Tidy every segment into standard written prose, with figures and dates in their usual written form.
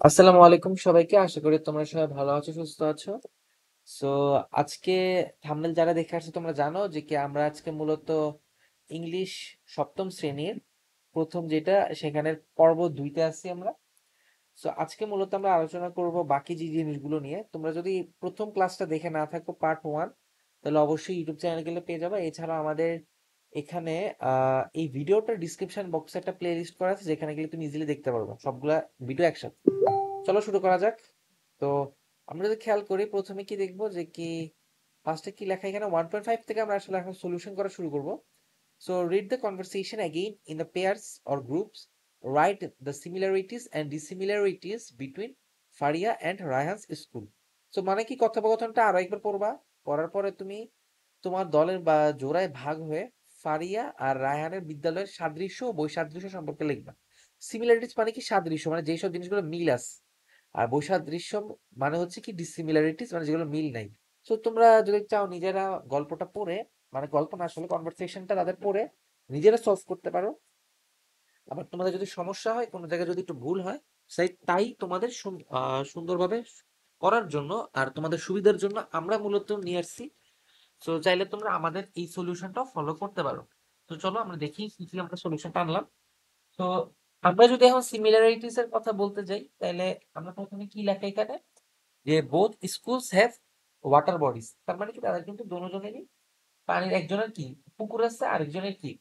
আসসালামু আলাইকুম সবাইকে। আশা করি তোমরা সবাই ভালো আছো, সুস্থ আছো। সো আজকে থাম্বনেল যারা দেখে আসছো তোমরা জানো যে কি আমরা আজকে মূলত ইংলিশ সপ্তম শ্রেণীর প্রথম যেটা সেখানের পর্ব 2-তে আছি আমরা। সো আজকে মূলত আমরা আলোচনা করব বাকি যে জিনিসগুলো নিয়ে। তোমরা যদি প্রথম ক্লাসটা দেখে না থাকো পার্ট 1, তাহলে অবশ্যই ইউটিউব চ্যানেল গেলে পেয়ে যাবে। এছাড়া আমাদের এখানে এই ভিডিওটার ডিসক্রিপশন বক্সে একটা প্লে লিস্ট করা আছে, যেখানে গেলে তুমি ইজিলি দেখতে পারবে সবগুলা ভিডিও একসাথে। চলো শুরু করা যাক। তো আমরা যদি খেয়াল করি প্রথমে কি দেখবো যে কি ফার্স্টে কি লেখা এখানে 1.5 থেকে আমরা আসলে এখন সলিউশন করা শুরু করব। So read the conversation again in the pairs or groups, write the similarities and dissimilarities between Faria and Raihan's school. So মানে কি কথোপকথনটা আরো একবার পড়বা, পড়ার পরে তুমি তোমার দলের বা জোড়ায় ভাগ হয়ে ফারিয়া আর রায়হানের বিদ্যালয়ের সাদৃশ্য ও বৈসাদৃশ্য সম্পর্কে লিখবা। সিমিলারিটিস মানে কি সাদৃশ্য, মানে যেসব জিনিসগুলো মিল আছে, আর বৈসাদৃশ্য মানে হচ্ছে কি ডিসিমিলারিটিস, মানে যেগুলো মিল নাই। সো তোমরা যদি চাও নিজেরা গল্পটা পড়ে, মানে গল্প না আসলে কনভারসেশনটা তাদের পড়ে নিজেরা সলভ করতে পারো। আবার তোমাদের যদি সমস্যা হয়, কোনো জায়গায় যদি একটু ভুল হয়, তাই তোমাদের সুন্দরভাবে করার জন্য আর তোমাদের সুবিধার জন্য আমরা মূলত নিয়ে আসছি। সো চাইলে তোমরা আমাদের এই সলিউশনটা ফলো করতে পারো। তো চলো আমরা দেখি কি কি আমরা সলিউশনটা আনলাম। তো আমরা যদি এখন সিমিলারিটিস এর কথা বলতে যাই, তাহলে আমরা প্রথমে কি লেখা এখানে যে both schools have water bodies, তার মানে কি তাদের কিন্তু দুজনেরই পানির, একজনের কি পুকুর আছে, আরেকজনের কি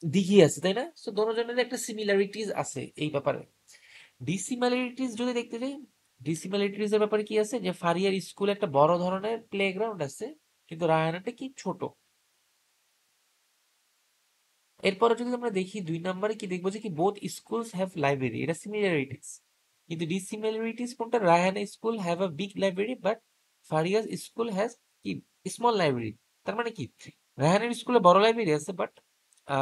দিঘি আছে, তাই না? সো দুজনের একটা সিমিলারিটিস আছে এই ব্যাপারে। ডিসিমিলারিটিস যদি দেখতে যাই, ডিসিমিলারিটিস এর ব্যাপারে কি আছে যে ফারিয়ার স্কুলে একটা বড় ধরনের প্লেগ্রাউন্ড আছে, কিন্তু রায়হানেরটা কি ছোট। এরপরে যদি আমরা দেখি 2 নম্বরে কি দেখবো যে কি বোথ স্কুলস হ্যাভ লাইব্রেরি, এটা সিমিলারিটিস। কিন্তু ডিসিমিলারিটিস কোনটা, Raihana school have a big library but Faria's school has কি স্মল লাইব্রেরি। তার মানে কি রায়হানের স্কুলে বড় লাইব্রেরি আছে, বাট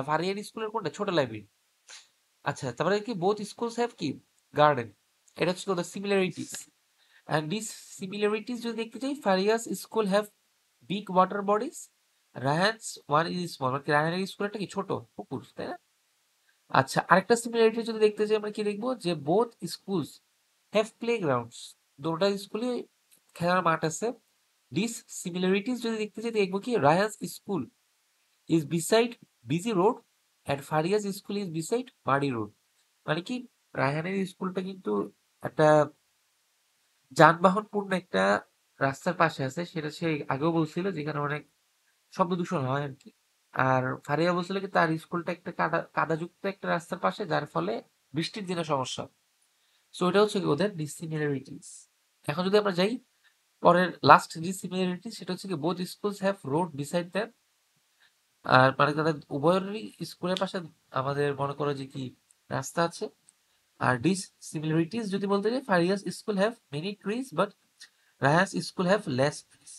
ফারিয়ার স্কুলের কোনটা ছোট লাইব্রেরি। আচ্ছা, তারপরে কি বোথ স্কুলস হ্যাভ কি গার্ডেন, এটা হচ্ছে the similarities. And this similarities যদি দেখতে চাই, Faria's school have big water bodies, Raihan's one is small, মানে রায়হানের স্কুল একটা কি ছোট পুকুর, তাই না? আচ্ছা, আরেকটা সিমিলারিটি যদি দেখতে চাই আমরা কি দেখবো যে both schools have play grounds, দুটো স্কুলে খেলার মাঠ আছে। দিস সিমিলারিটিস যদি দেখতে চাই দেখবো কি Rayan's school is beside busy road and Faria's school is beside muddy road. মানে কি রায়হানের স্কুলটা কিন্তু একটা যানবাহনপূর্ণ একটা রাস্তার পাশে আছে, সেটা সে আগেও বলছিল, যেখানে অনেক শব্দ দূষণ হয় আর কি। আর ফারিয়া বলছিল কি তার স্কুলটা একটা কাদাযুক্ত একটা রাস্তার পাশে, যার ফলে বৃষ্টির দিনে সমস্যা। সো এটা হচ্ছে কি ওদের ডিসিমিলারিটিস। এখন যদি আমরা যাই পরের লাস্ট ডিসিমিলারিটি, সেটা হচ্ছে কি both schools have road beside them. আর মানে তাদের উভয়েরই স্কুলের পাশে আমাদের মনে করো যে কি রাস্তা আছে। আর ডিসিমিলারিটিস যদি বলতে যাই, Faria's school have many trees but Raya's school have less trees,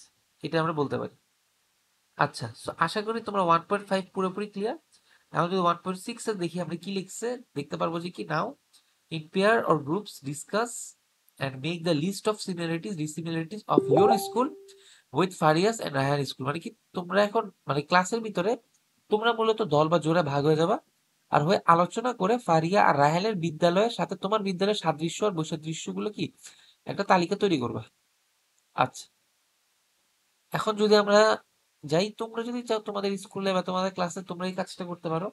এটা আমরা বলতে পারি। আচ্ছা, সো আশা করি তোমরা 1.5 পুরোপুরি ক্লিয়ার। এখন যদি 1.6 এর দেখি আমরা কি লিখছে, দেখতে পারবো যে কি now in pair or groups discuss and make the list of similarities dissimilarities of your school with Faria's and Raihan school. মানে কি তোমরা এখন মানে ক্লাসের ভিতরে তোমরা মূলত দল বা জোড়া ভাগ হয়ে যাবা, আর হয়ে আলোচনা করে ফারিয়া আর রাহেলের বিদ্যালয়ের সাথে তোমার বিদ্যালয়ের সাদৃশ্য আর বৈসাদৃশ্যগুলো কি একটা তালিকা তৈরি করবা। আচ্ছা, এখন যদি আমরা যাই, তোমরা যদি চাও তোমাদের স্কুলে বা তোমাদের ক্লাসে তোমরা এই কাজটা করতে পারো।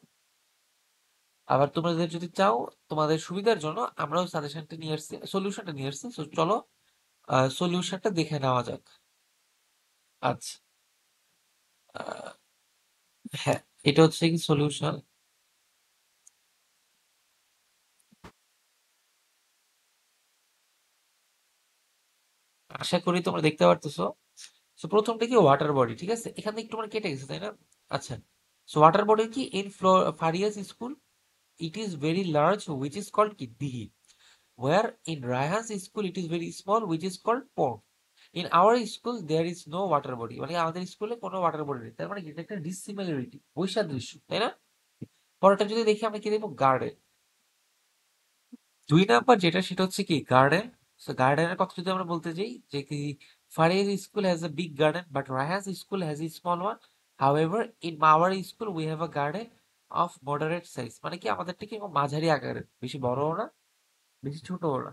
আবার তোমাদের যদি চাও তোমাদের সুবিধার জন্য আমরাও সাজেশনটা নিয়ে আসছি, সলিউশনটা নিয়ে আসছি। তো চলো সলিউশনটা দেখে নেওয়া যাক। আচ্ছা, আহ, হ্যাঁ, এটা হচ্ছে কি সলিউশন। আশা করি তোমরা দেখতে পারতেছো। সো প্রথমটা কি ওয়াটার বডি, ঠিক আছে, এখান থেকে একটু মানে কেটে গেছে, তাই না? আচ্ছা, সো ওয়াটার বডি কি in Faria's school it is very large which is called কি দিঘি, where in Rayhan's school it is very small which is called pond. In our school there is no water body, মানে আমাদের স্কুলে কোনো water body নেই, তার মানে কি এটা একটা ডিসিমিলারিটি, বৈসাদৃশ্য, তাই না? পরেরটা যদি দেখি আমরা কি দেখবো গার্ডেন। 2 নাম্বার যেটা সেটা হচ্ছে কি গার্ডেন। সো গার্ডেনের কথা যদি আমরা বলতে যাই যে কি Faria's school has a big garden but Rayhan's school has a small one, however in our school we have a garden of moderate size, মানে কি আমাদেরটা কি মাঝারি আকারের, বেশি বড়ও না বেশি ছোটও না।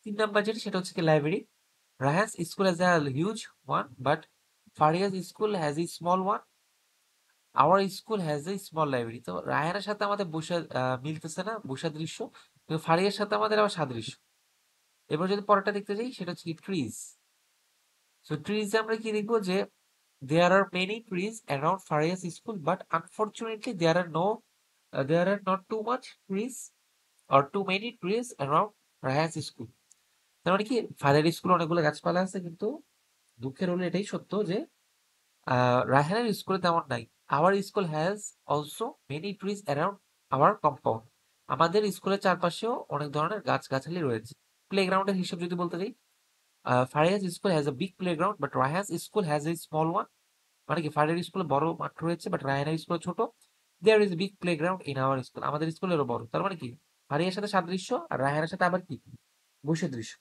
3 নাম্বার যেটা সেটা হচ্ছে কি library. Raihan's school has a huge one but Faria's school has a small one. Our school has a small library. তো রায়হানের সাথে আমাদের মিলতেছে না বৈসাদৃশ্য, কিন্তু ফারিয়ার সাথে আমাদের আবার সাদৃশ্য। এবার যদি পরেরটা দেখতে যাই সেটা হচ্ছে কি ট্রিজ। সো ট্রিজ আমরা কি দেখবো যে there are many trees around Farias school but unfortunately there are not too much trees or too many trees around Rayas school. তার মানে কি ফারিয়ার স্কুলে অনেকগুলো গাছপালা আছে, কিন্তু দুঃখের হলো এটাই সত্য যে রায়হানের স্কুলে তেমন নাই। Our school has also many trees around our compound. আমাদের স্কুলের চারপাশেও অনেক ধরনের গাছগাছালি রয়েছে। প্লেগ্রাউন্ডের হিসাব যদি বলতে যাই, Faria's school has a big playground but Raihan's school has a small one. মানে কি ফারিয়ার স্কুলে বড় মাঠ রয়েছে বাট রায়হানের স্কুলে ছোট। There is big playground in our school. আমাদের স্কুলেরও বড়। তার মানে কি ফারিয়ার সাথে সাদৃশ্য আর রায়হানের সাথে আবার কি বৈসাদৃশ্য।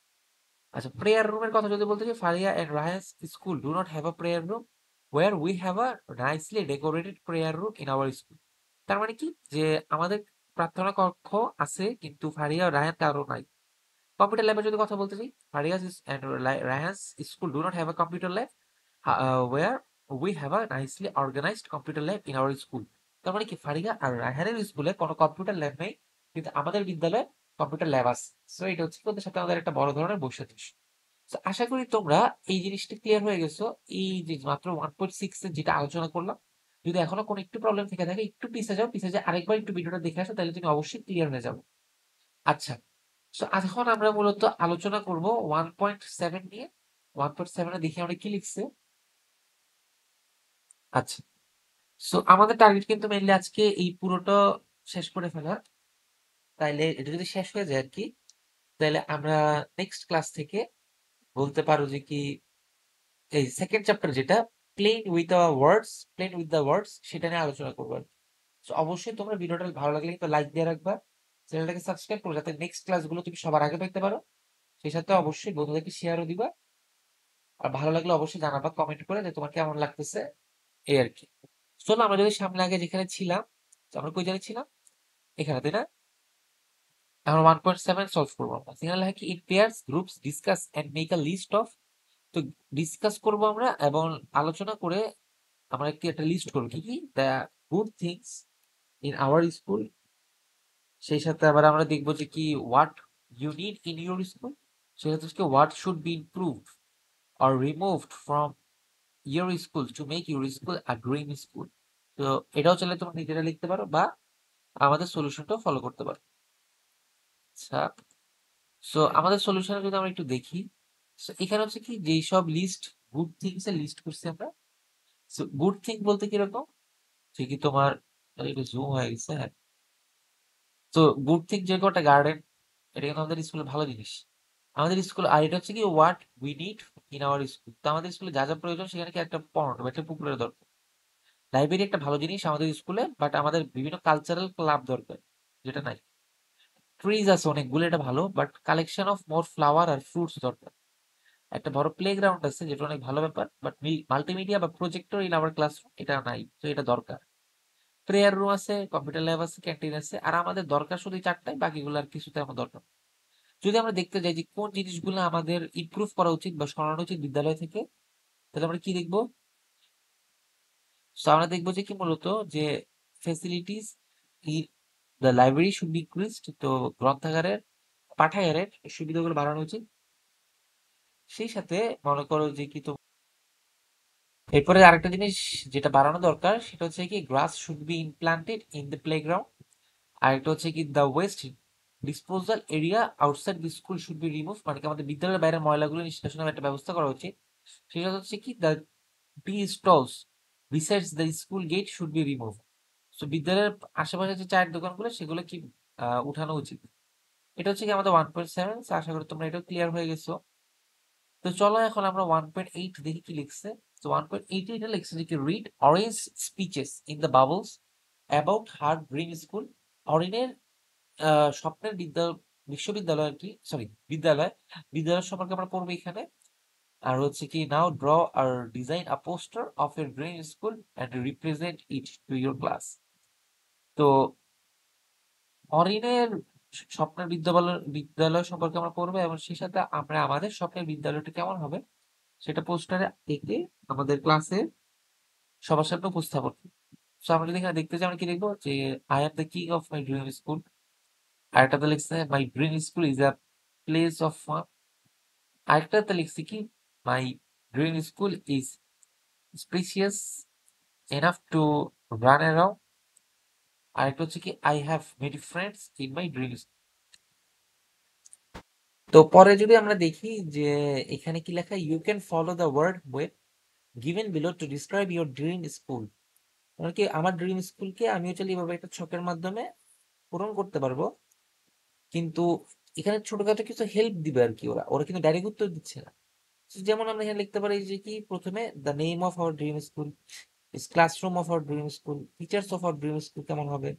আচ্ছা, প্রেয়ার রুমের কথা যদি বলতে চাই, Faria and Raihan's school do not have a prayer room where we have a nicely decorated prayer room in our school. তার মানে কি যে আমাদের প্রার্থনা কক্ষ আছে কিন্তু ফারিয়া ও রায়হান কারো নাই। কম্পিউটার ল্যাবের যদি কথা বলতে চাই, Faria's and Raihan's school do not have a computer lab where we have a nicely organised computer lab in our school. তার মানে কি ফারিয়া আর রায়হানের স্কুলে কোনো কম্পিউটার ল্যাব নেই, কিন্তু আমাদের বিদ্যালয়ে কম্পিউটার ল্যাব আছে। সো এটা হচ্ছে কি ওদের সাথে আমাদের একটা বড় ধরনের বৈসাদৃশ্য। তো আশা করি তোমরা এই জিনিসটা ক্লিয়ার হয়ে গেছো। এই যে মাত্র 1.6 এর যেটা আলোচনা করলাম, যদি এখনো কোনো একটু প্রবলেম থেকে থাকে একটু পিছিয়ে যাও, পিছিয়ে যা আরেকবার একটু ভিডিওটা দেখে আসো, তাহলে তুমি অবশ্যই ক্লিয়ার হয়ে যাবে। আচ্ছা, সো এখন আমরা মূলত আলোচনা করব 1.7 নিয়ে। 1.7 এ দেখি আমরা কি লিখছে। আচ্ছা, সো আমাদের টার্গেট কিন্তু মেইনলি আজকে এই পুরোটা শেষ করে ফেলা। তাইলে এটা যদি শেষ হয়ে যায় আর কি, তাহলে আমরা নেক্সট ক্লাস থেকে বলতে পারো যে কি এই সেকেন্ড চ্যাপ্টার যেটা প্লেন উইথ দ্য ওয়ার্ডস সেটা নিয়ে আলোচনা করবো আর কি। So, অবশ্যই তোমরা ভিডিওটা ভালো লাগলে কিন্তু লাইক দিয়ে রাখবা, চ্যানেলটাকে সাবস্ক্রাইব করো যাতে নেক্সট ক্লাসগুলো তুমি সবার আগে পেতে পারো। সেই সাথে অবশ্যই বন্ধুদেরকে শেয়ারও দিবা। আর ভালো লাগলে অবশ্যই জানাবা কমেন্ট করে যে তোমার কেমন লাগতেছে, এই আর কি। চলো আমরা যদি সামনে আগে যেখানে ছিলাম, তো আমরা কই জায়গায় ছিলাম, এখানে তাই না? আমরা 1.7 সলভ করবো। আমরা সেখানে লেখা কি in pairs groups discuss and make a list of. তো ডিসকাস করবো আমরা এবং আলোচনা করে আমরা একটা লিস্ট করবো কি কি the good things in our school. সেই সাথে আবার আমরা দেখবো যে কি what you need in your school. সেই সাথে হচ্ছে what should be improved or removed from your school to make your school a dream school. তো এটাও চাইলে তোমরা নিজেরা লিখতে পারো বা আমাদের সলিউশনটাও ফলো করতে পারো। আচ্ছা, সো আমাদের সলিউশনে যদি আমরা একটু দেখি, সো এখানে হচ্ছে কি যেই সব লিস্ট গুড থিংস এর লিস্ট করছি আমরা। সো গুড থিং বলতে কিরকম, সে কি তোমার একটু জুম হয়ে গেছে, হ্যাঁ। তো গুড থিং যে একটা গার্ডেন, এটা কিন্তু আমাদের স্কুলে ভালো জিনিস। আমাদের স্কুল আর এটা হচ্ছে কি what we need in our school. তো আমাদের স্কুলে যা যা প্রয়োজন সেখানে কি একটা পন্ড বা একটা পুকুরের দরকার। লাইব্রেরি একটা ভালো জিনিস আমাদের স্কুলে, বাট আমাদের বিভিন্ন কালচারাল ক্লাব দরকার, যেটা নাই। ট্রিজ আছে অনেকগুলো, এটা ভালো, but collection of more flower আর ফ্রুটস দরকার। একটা বড় প্লেগ্রাউন্ড আছে যেটা অনেক ভালো ব্যাপার, বাট মাল্টিমিডিয়া বা প্রজেক্টর ইন আওয়ার ক্লাসরুম এটা নাই, তো এটা দরকার। প্রেয়ার রুম আছে, কম্পিউটার ল্যাব আছে, ক্যান্টিন আছে, আর আমাদের দরকার শুধু এই চারটাই, বাকিগুলো আর কিছুতে আমার দরকার। যদি আমরা দেখতে যাই যে কোন জিনিসগুলো আমাদের ইমপ্রুভ করা উচিত বা সরানো উচিত বিদ্যালয় থেকে, তাহলে আমরা কি দেখবো? আমরা দেখবো যে কি মূলত যে facilities in the library should be increased. তো গ্রন্থাগারের পাঠাগারের সুবিধাগুলো বাড়ানো উচিত। সেই সাথে মনে করো যে কি তো এরপরে আরেকটা জিনিস যেটা বাড়ানো দরকার সেটা হচ্ছে কি grass should be implanted in the playground. আর একটা হচ্ছে কি the waste disposal area outside the school should be remove. মানে কি আমাদের বিদ্যালয়ের বাইরে ময়লাগুলো নিষ্কাশনের একটা ব্যবস্থা করা উচিত। সেটা হচ্ছে কি the tea stalls besides the school gate should be remove. So বিদ্যালয়ের আশেপাশে যে চায়ের দোকানগুলো সেগুলো কি উঠানো উচিত। এটা হচ্ছে কি আমাদের 1.7। আশা করি তোমরা এটাও ক্লিয়ার হয়ে গেছো। তো চলো এখন আমরা 1.8 দেখি কি লিখছে। তো 1.8 এটা লিখছে যে কি read orange speeches in the bubbles about her dream school. অরিনের স্বপ্নের বিশ্ববিদ্যালয় আর কি, সরি বিদ্যালয়, বিদ্যালয় সম্পর্কে আমরা পড়বো এখানে। আর হচ্ছে কি now draw or design a poster of her dream school and represent it to your class. তো অরিনের স্বপ্নের বিদ্যালয় বিদ্যালয় সম্পর্কে আমরা পড়বো এবং সেই সাথে আমরা আমাদের স্বপ্নের বিদ্যালয়টা কেমন হবে সেটা পোস্টারে এঁকে আমাদের ক্লাসে সবার সামনে উপস্থাপন করব। সো আমরা যদি এখানে দেখতে যাই আমরা কি লিখবো যে I am the king of my dream school. আরেকটাতে লিখছে my dream school is a place of fun. আরেকটাতে লিখছে কি my dream school is spacious enough to run around. আরেকটা হচ্ছে কি I have many friends in my dream. তো পরে যদি আমরা দেখি যে এখানে কি লেখা you can follow the word web given below to describe your dream school. মানে কি আমার ড্রিম স্কুলকে আমি হচ্ছে এইভাবে একটা ছকের মাধ্যমে পূরণ করতে পারবো, কিন্তু এখানে ছোটখাটো কিছু হেল্প দিবে আর কি, ওরা ওরা কিন্তু ডাইরেক্ট উত্তর দিচ্ছে না। So, যেমন আমরা এখানে লিখতে পারি যে কি প্রথমে the name of our dream school is classroom of our dream school, teachers of our dream school কেমন হবে,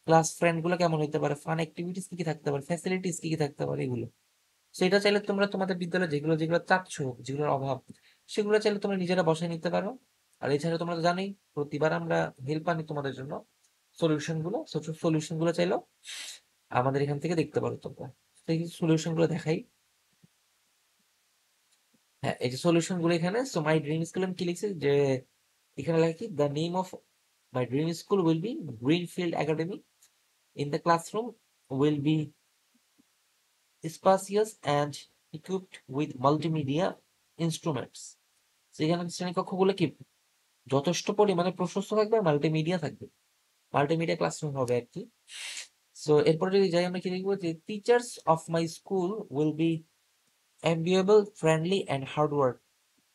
ক্লাস ফ্রেন্ড গুলো কেমন হতে পারে, ফান অ্যাক্টিভিটিস কি কি থাকতে পারে, ফ্যাসিলিটিস কি কি থাকতে পারে, এগুলো। সেটা চাইলে তোমরা তোমাদের বিদ্যালয়ে যেগুলো যেগুলো চাচ্ছ, যেগুলোর অভাব, সেগুলো চাইলে তোমরা নিজেরা বসায় নিতে পারো। আর এছাড়া তোমরা তো জানোই প্রতিবার আমরা হেল্প আনি তোমাদের জন্য, সলিউশন গুলো, সলিউশন গুলো চাইলেও আমাদের এখান থেকে দেখতে পারো তোমরা। সেই সলিউশন গুলো দেখাই। হ্যাঁ, এই যে সলিউশন গুলো এখানে, সো মাই ড্রিম স্কুল আমি কি লিখছি যে এখানে লেখা কি the name of my dream school will B greenfield academy, in the classroom will be spacious and equipped with multimedia instruments। সেখানে শ্রেণীকক্ষগুলো কি যথেষ্ট পরিমাণে প্রশস্ত থাকবে আর মাল্টিমিডিয়া থাকবে, মাল্টিমিডিয়া ক্লাসরুম হবে আর কি। সো এরপরে যদি যাই আমরা কি লিখবো যে teachers of my school will be amiable friendly and hard work.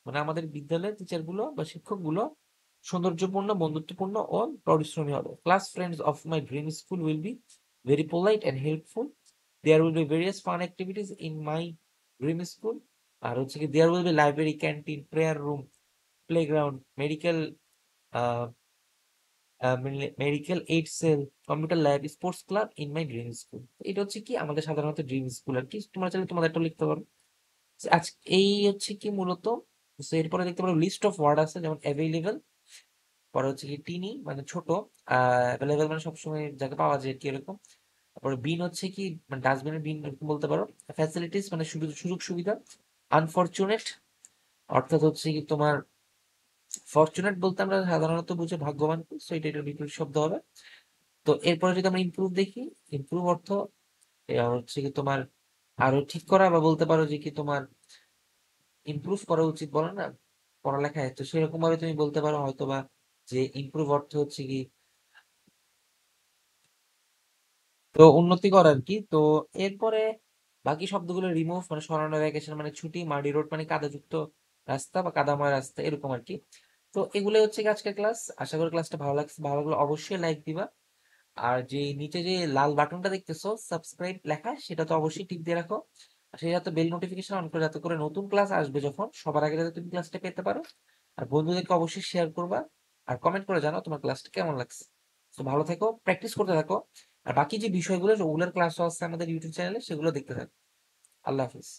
মানে আমাদের বিদ্যালয়ের টিচার গুলো বা শিক্ষক গুলো সৌন্দর্যপূর্ণ, বন্ধুত্বপূর্ণ ও পরিশ্রমী হবে। Class friends of my dream school will be very polite and helpful. There will be various fun activities in my dream school. আর হচ্ছে কি there will be library, canteen, prayer room, playground, medical aid cell, computer lab, sports club in my dream school. এটা হচ্ছে কি আমাদের সাধারণত dream school আর কি। তোমরা চাইলে তোমাদের একটা লিখতে পারো। আজ এই হচ্ছে কি মূলত। So, এরপরে দেখতে পারো লিস্ট অফ ওয়ার্ড আছে, যেমন অ্যাভেলেবল, পরে হচ্ছে কি টিনি মানে ছোট, অ্যাভেলেবল মানে সবসময় যাকে পাওয়া যায় আর কি এরকম। তারপরে বিন হচ্ছে কি মানে ডাস্টবিনের বিন এরকম বলতে পারো। ফ্যাসিলিটিস মানে সুযোগ সুবিধা। আনফরচুনেট অর্থাৎ হচ্ছে কি তোমার, ফরচুনেট বলতে আমরা সাধারণত বুঝি ভাগ্যবান, সো এটার বিপরীত শব্দ হবে। তো এরপরে যদি আমরা ইমপ্রুভ দেখি, ইমপ্রুভ অর্থ হচ্ছে কি তোমার আরো ঠিক করা, বা বলতে পারো যে কি তোমার ইমপ্রুভ করা উচিত বলে না পড়ালেখায়, তো সেরকম ভাবে তুমি বলতে পারো হয়তো বা যে ইমপ্রুভ অর্থ হচ্ছে কি তো উন্নতি করা আর কি। তো এরপরে বাকি শব্দগুলো রিমুভ মানে সরানো, ভ্যাকেশন মানে ছুটি, মাডি রোড মানে কাদাযুক্ত রাস্তা বা কাদাময় রাস্তা এরকম আর কি। তো এগুলো হচ্ছে কি আজকের ক্লাস। আশা করি ক্লাসটা ভালো লাগছে, ভালো লাগলে অবশ্যই লাইক দিবা। আর যে নিচে যে লাল বাটনটা দেখতেছো সাবস্ক্রাইব লেখা, সেটা তো অবশ্যই টিপ দিয়ে রাখো। আর সেই সাথে বেল নোটিফিকেশন অন করে, যাতে করে নতুন ক্লাস আসবে যখন সবার আগে যাতে তুমি ক্লাসটা পেতে পারো। আর বন্ধুদেরকে অবশ্যই শেয়ার করবা, আর কমেন্ট করে জানাও তোমার ক্লাসটা কেমন লাগছে। তো ভালো থেকো, প্র্যাকটিস করতে থাকো। আর বাকি যে বিষয়গুলো ওগুলোর ক্লাসও আছে আমাদের ইউটিউব চ্যানেলে, সেগুলো দেখতে থাকো। আল্লাহ হাফিজ।